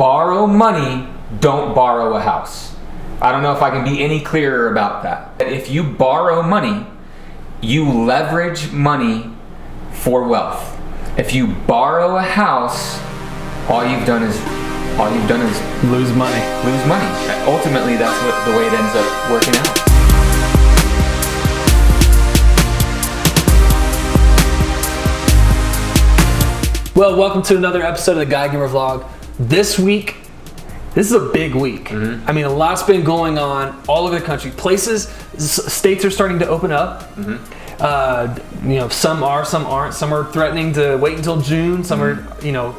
borrow money, don't borrow a house. I don't know if I can be any clearer about that. If you borrow money, you leverage money for wealth. If you borrow a house, all you've done is lose money. Lose money. Ultimately, that's the way it ends up working out. Well, welcome to another episode of the Guy Gamer Vlog. This week, this is a big week. I mean, a lot's been going on all over the country. States are starting to open up. Some are, some aren't. Some are threatening to wait until June. Some are,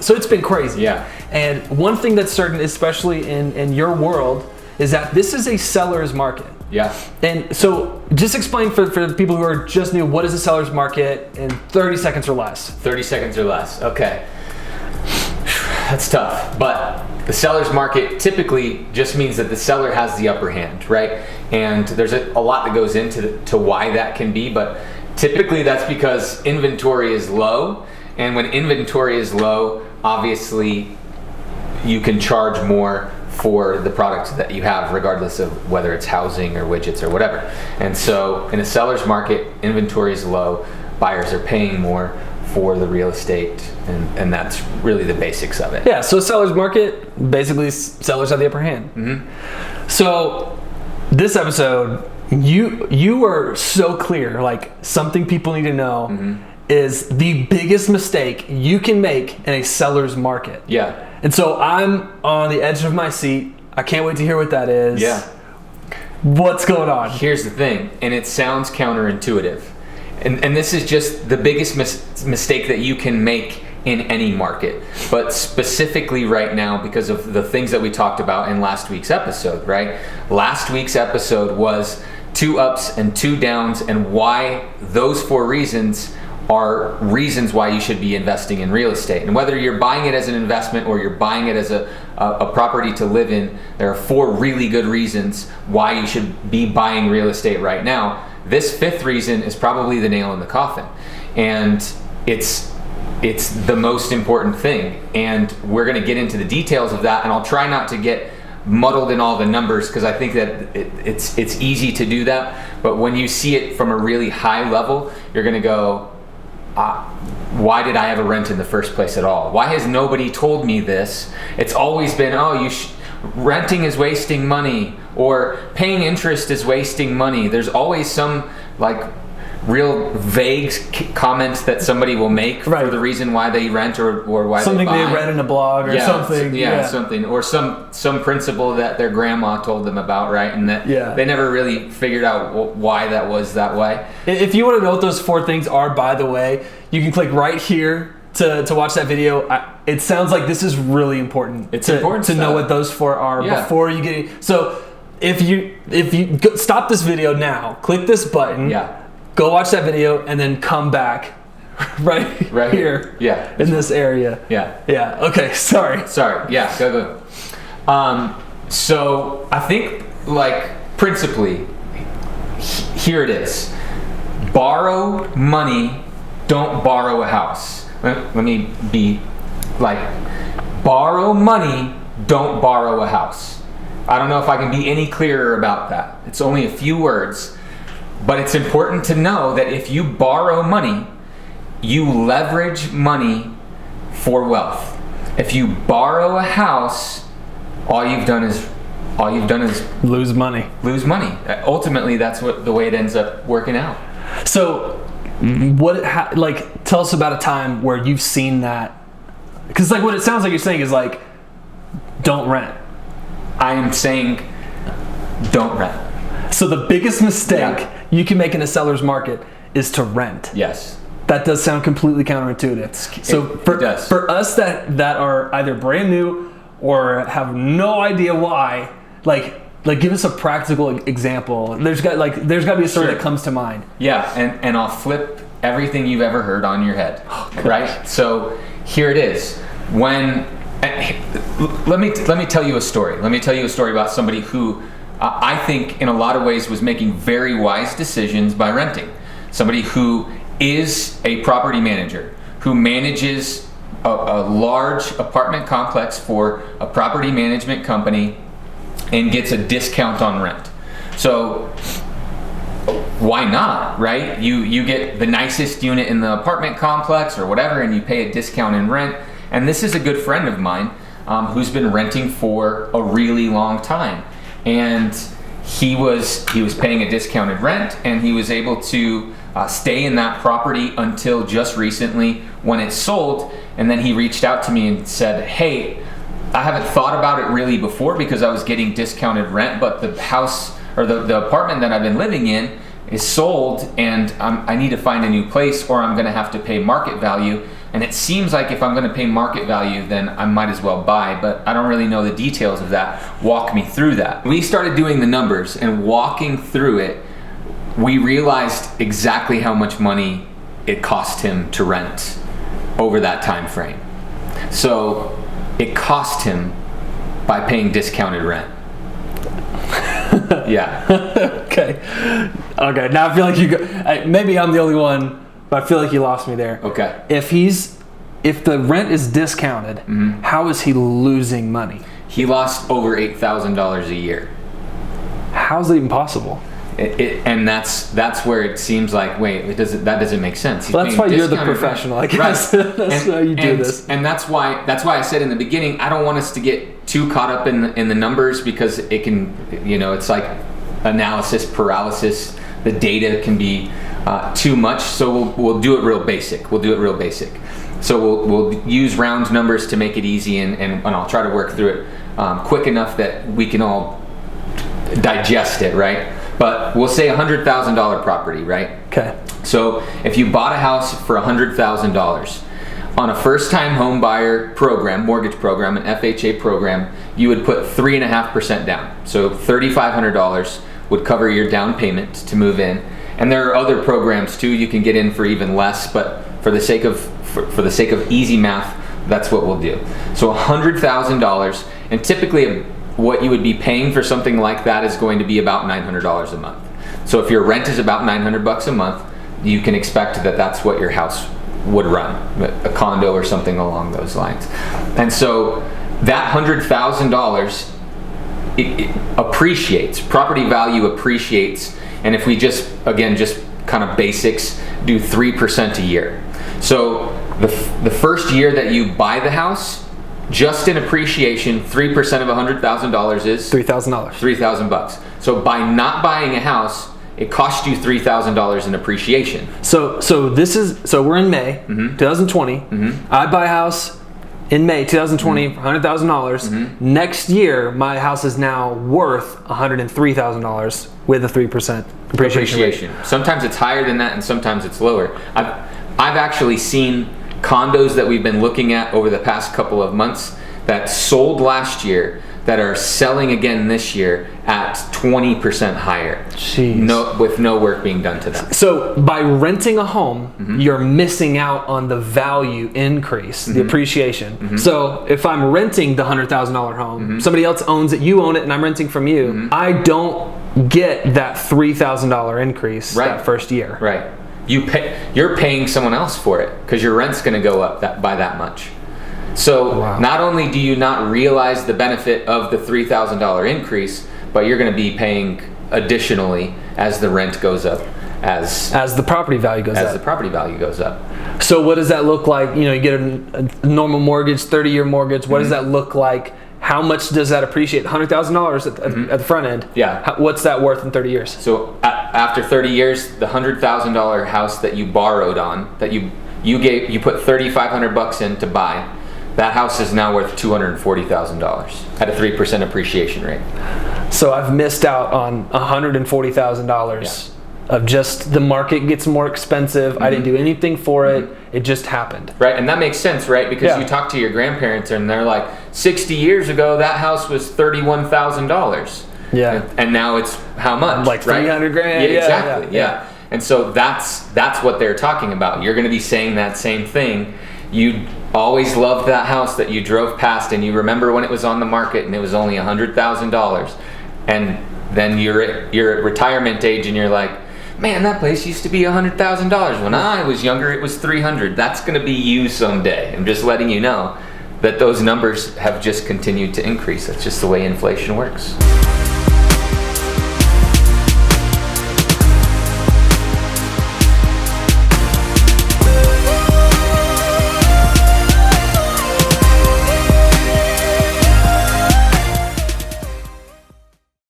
so it's been crazy. Yeah. And one thing that's certain, especially in your world, is that this is a seller's market. Yeah. And so just explain for the people who are just new, what is a seller's market in 30 seconds or less? 30 seconds or less. Okay. That's tough. But the seller's market typically just means that the seller has the upper hand, right? And there's a lot that goes into why that can be, but typically that's because inventory is low. And when inventory is low, obviously you can charge more for the products that you have, regardless of whether it's housing or widgets or whatever. And so in a seller's market, inventory is low, buyers are paying more for the real estate, and that's really the basics of it. Yeah, so seller's market, basically sellers have the upper hand. So this episode, you are so clear, like something people need to know is the biggest mistake you can make in a seller's market. Yeah. And so I'm on the edge of my seat. I can't wait to hear what that is. Yeah. What's going on? Here's the thing, and it sounds counterintuitive. And this is just the biggest mistake that you can make in any market. But specifically right now, because of the things that we talked about in last week's episode, right? Last week's episode was 2 ups and 2 downs, and why those 4 reasons are reasons why you should be investing in real estate. And whether you're buying it as an investment or you're buying it as a property to live in, there are 4 really good reasons why you should be buying real estate right now. This 5th reason is probably the nail in the coffin. And it's the most important thing. And we're gonna get into the details of that, and I'll try not to get muddled in all the numbers, because I think that it's easy to do that. But when you see it from a really high level, you're gonna go, why did I ever rent in the first place at all? Why has nobody told me this? It's always been, renting is wasting money, or paying interest is wasting money. There's always some real vague comments that somebody will make for the reason why they rent or why something they buy. they read in a blog or something. Something, or some principle that their grandma told them about, right? And that they never really figured out why that was that way. If you want to know what those 4 things are, by the way, you can click right here to watch that video. It sounds like this is really important. It's important to know what those 4 are before you get in. So if you stop this video now, click this button. Go watch that video and then come back right here. In this area. Yeah. Okay. Sorry. Yeah. Go. So I think principally, here it is. Borrow money, don't borrow a house. Let me be borrow money, don't borrow a house. I don't know if I can be any clearer about that. It's only a few words, but it's important to know that if you borrow money, you leverage money for wealth. If you borrow a house, all you've done is lose money. Ultimately, that's the way it ends up working out. So tell us about a time where you've seen that, because what it sounds like you're saying is don't rent. I am saying don't rent. So the biggest mistake you can make in a seller's market is to rent. Yes. That does sound completely counterintuitive. It does. For us that are either brand new or have no idea why, give us a practical example. There's got to be a story that comes to mind. Yeah, and I'll flip everything you've ever heard on your head. Right? So here it is. Let me tell you a story. Let me tell you a story about somebody who I think in a lot of ways was making very wise decisions by renting. Somebody who is a property manager, who manages a large apartment complex for a property management company and gets a discount on rent. So why not, right? You get the nicest unit in the apartment complex or whatever, and you pay a discount in rent. And this is a good friend of mine who's been renting for a really long time, and he was paying a discounted rent, and he was able to stay in that property until just recently when it sold. And then he reached out to me and said, hey, I haven't thought about it really before because I was getting discounted rent, but the house or the apartment that I've been living in is sold, and I need to find a new place, or I'm gonna have to pay market value. And it seems like if I'm gonna pay market value, then I might as well buy, but I don't really know the details of that. Walk me through that. We started doing the numbers and walking through it. We realized exactly how much money it cost him to rent over that time frame. So it cost him by paying discounted rent. Yeah. Okay. Now I feel like maybe I'm the only one, but I feel like you lost me there. Okay. If the rent is discounted, how is he losing money? He lost over $8,000 a year. How's it even possible? And that's where it seems like, wait, that doesn't make sense. Well, that's why you're the professional, I guess. Right. That's how you do this. And that's why I said in the beginning, I don't want us to get too caught up in the numbers, because it can, it's like analysis paralysis. The data can be too much, so we'll do it real basic. So we'll use round numbers to make it easy, and I'll try to work through it quick enough that we can all digest it, right? But we'll say $100,000 property, right? Okay. So if you bought a house for $100,000 on a first-time home buyer program, mortgage program, an FHA program, you would put 3.5% down. So $3,500 would cover your down payment to move in. And there are other programs too. You can get in for even less, but for the sake of easy math, that's what we'll do. So $100,000, and typically what you would be paying for something like that is going to be about $900 a month. So if your rent is about $900 a month, you can expect that that's what your house would run, a condo or something along those lines. And so that $100,000 it appreciates, property value appreciates. And if we just kind of basics, do 3% a year. So the first year that you buy the house, just in appreciation, 3% of $100,000 is $3,000. $3,000. So by not buying a house, it cost you $3,000 in appreciation. So we're in May 2020. I buy a house in May 2020 for $100,000. Next year, my house is now worth $103,000 with a 3% appreciation rate. Sometimes it's higher than that, and sometimes it's lower. I've actually seen condos that we've been looking at over the past couple of months that sold last year that are selling again this year at 20% higher. Jeez. With no work being done to them. So by renting a home, you're missing out on the value increase, the appreciation. So if I'm renting the $100,000 home, somebody else owns it, you own it, and I'm renting from you, I don't get that $3,000 increase that first year. Right. You're paying someone else for it because your rent's going to go up by that much. So not only do you not realize the benefit of the $3,000 increase, but you're going to be paying additionally as the rent goes up, as the property value goes up. As the property value goes up. So what does that look like? You get a normal mortgage, 30-year mortgage. What does that look like? How much does that appreciate? $100,000 at the front end. Yeah. What's that worth in 30 years? So after 30 years, the $100,000 house that you borrowed on, that you put $3,500 in to buy, that house is now worth $240,000 at a 3% appreciation rate. So I've missed out on $140,000 of just the market gets more expensive. I didn't do anything for it. It just happened. Right, and that makes sense, right? Because you talk to your grandparents and they're like, 60 years ago, that house was $31,000. Yeah. And now it's how much? Like 300 grand. Yeah, exactly. Yeah. And so that's what they're talking about. You're going to be saying that same thing. You always loved that house that you drove past, and you remember when it was on the market and it was only $100,000. And then you're at retirement age and you're like, man, that place used to be $100,000. When I was younger, it was 300. That's going to be you someday. I'm just letting you know that those numbers have just continued to increase. That's just the way inflation works.